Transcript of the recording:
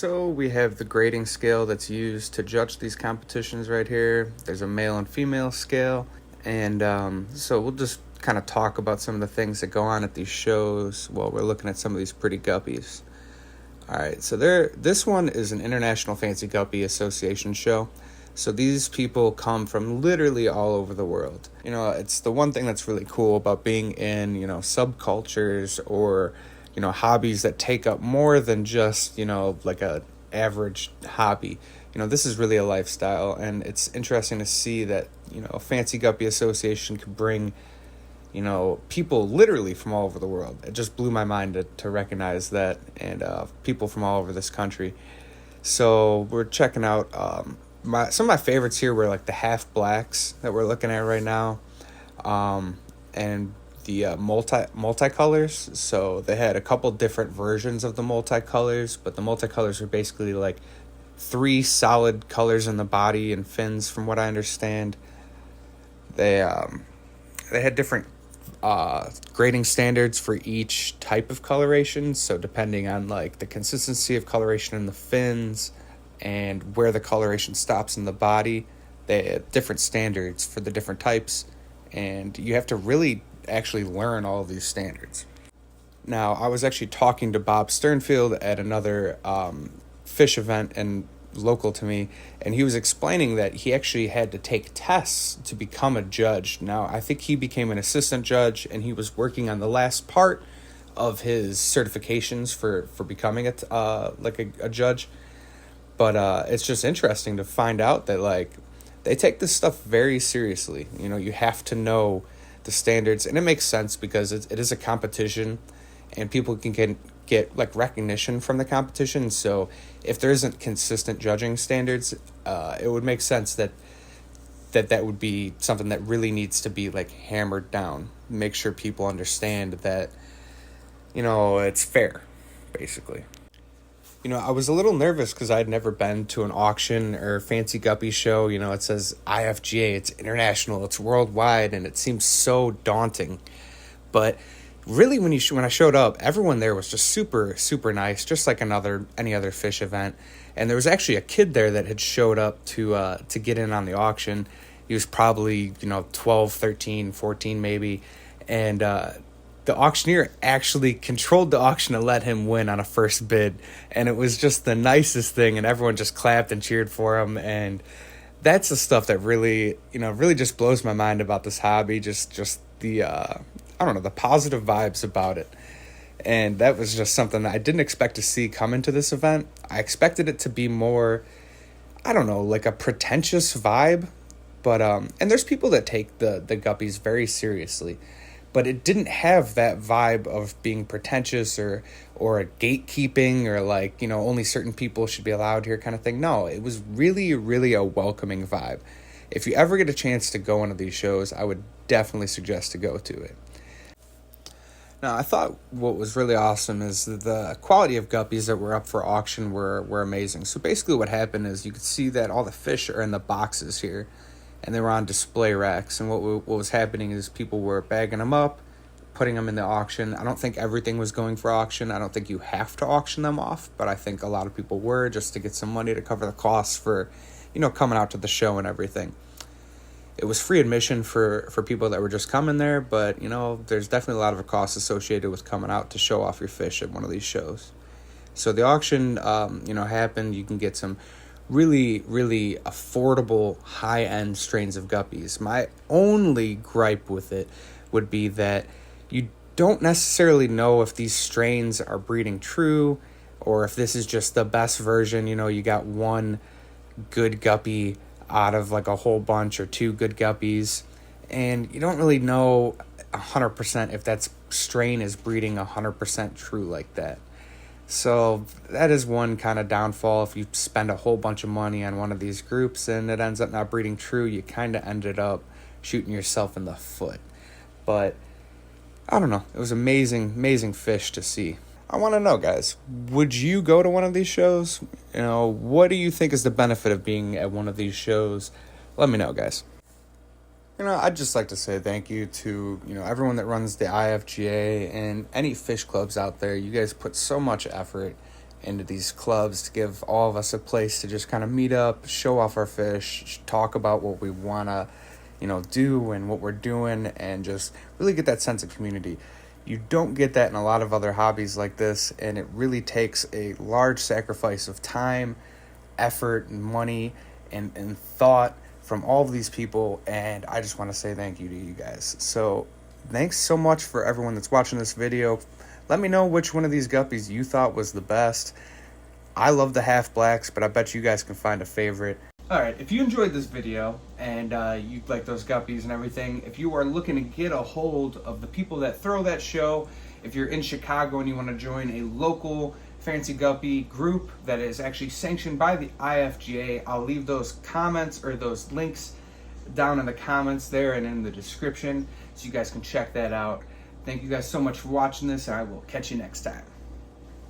So we have the grading scale that's used to judge these competitions right here. There's a male and female scale. And so we'll just kind of talk about some of the things that go on at these shows while we're looking at some of these pretty guppies. All right, so this one is an International Fancy Guppy Association show. So these people come from literally all over the world. It's the one thing that's really cool about being in, subcultures or, hobbies that take up more than just, like a average hobby. This is really a lifestyle, and it's interesting to see that, Fancy Guppy Association could bring, people literally from all over the world. It just blew my mind to recognize that, and people from all over this country. So we're checking out some of my favorites here were like the half blacks that we're looking at right now, and the multicolors. So they had a couple different versions of the multicolors, but the multicolors are basically like three solid colors in the body and fins, from what I understand. They had different grading standards for each type of coloration. So depending on like the consistency of coloration in the fins and where the coloration stops in the body, they have different standards for the different types, and you have to really actually learn all of these standards. Now, I was actually talking to Bob Sternfield at another fish event and local to me, and he was explaining that he actually had to take tests to become a judge. Now, I think he became an assistant judge, and he was working on the last part of his certifications for becoming a judge. But it's just interesting to find out that like they take this stuff very seriously. You have to know the standards, and it makes sense because it is a competition, and people can get like recognition from the competition. So if there isn't consistent judging standards, it would make sense that would be something that really needs to be like hammered down. Make sure people understand that it's fair, basically. I was a little nervous because I'd never been to an auction or fancy guppy show. It says IFGA, it's international, it's worldwide, and it seems so daunting. But really, when I showed up, everyone there was just super, super nice, just like any other fish event. And there was actually a kid there that had showed up to get in on the auction. He was probably 12, 13, 14 maybe, and the auctioneer actually controlled the auction and let him win on a first bid. And it was just the nicest thing, and everyone just clapped and cheered for him. And that's the stuff that really just blows my mind about this hobby. Just the, the positive vibes about it. And that was just something that I didn't expect to see come into this event. I expected it to be more, like a pretentious vibe. But, and there's people that take the guppies very seriously. But it didn't have that vibe of being pretentious or gatekeeping or like, only certain people should be allowed here kind of thing. No, it was really, really a welcoming vibe. If you ever get a chance to go one of these shows, I would definitely suggest to go to it. Now, I thought what was really awesome is the quality of guppies that were up for auction were amazing. So basically what happened is you could see that all the fish are in the boxes here, and they were on display racks. And what was happening is people were bagging them up, putting them in the auction. I don't think everything was going for auction. I don't think you have to auction them off, but I think a lot of people were, just to get some money to cover the costs for, coming out to the show and everything. It was free admission for people that were just coming there, but, there's definitely a lot of a cost associated with coming out to show off your fish at one of these shows. So the auction, happened. You can get some really, really affordable, high-end strains of guppies. My only gripe with it would be that you don't necessarily know if these strains are breeding true or if this is just the best version. You got one good guppy out of like a whole bunch or two good guppies, and you don't really know 100% if that strain is breeding 100% true like that. So that is one kind of downfall. If you spend a whole bunch of money on one of these groups and it ends up not breeding true, you kind of ended up shooting yourself in the foot. But I don't know. It was amazing fish to see. I want to know, guys, would you go to one of these shows? What do you think is the benefit of being at one of these shows? Let me know, guys. I'd just like to say thank you to, everyone that runs the IFGA and any fish clubs out there. You guys put so much effort into these clubs to give all of us a place to just kind of meet up, show off our fish, talk about what we want to, do and what we're doing, and just really get that sense of community. You don't get that in a lot of other hobbies like this, and it really takes a large sacrifice of time, effort, and money, and thought from all of these people, and I just want to say thank you to you guys. So thanks so much for everyone that's watching this video. Let me know which one of these guppies you thought was the best. I love the half blacks, but I bet you guys can find a favorite. Alright, if you enjoyed this video and you like those guppies and everything, if you are looking to get a hold of the people that throw that show, if you're in Chicago and you want to join a local fancy guppy group that is actually sanctioned by the IFGA, I'll leave those comments or those links down in the comments there and in the description so you guys can check that out. Thank you guys so much for watching this, and I will catch you next time.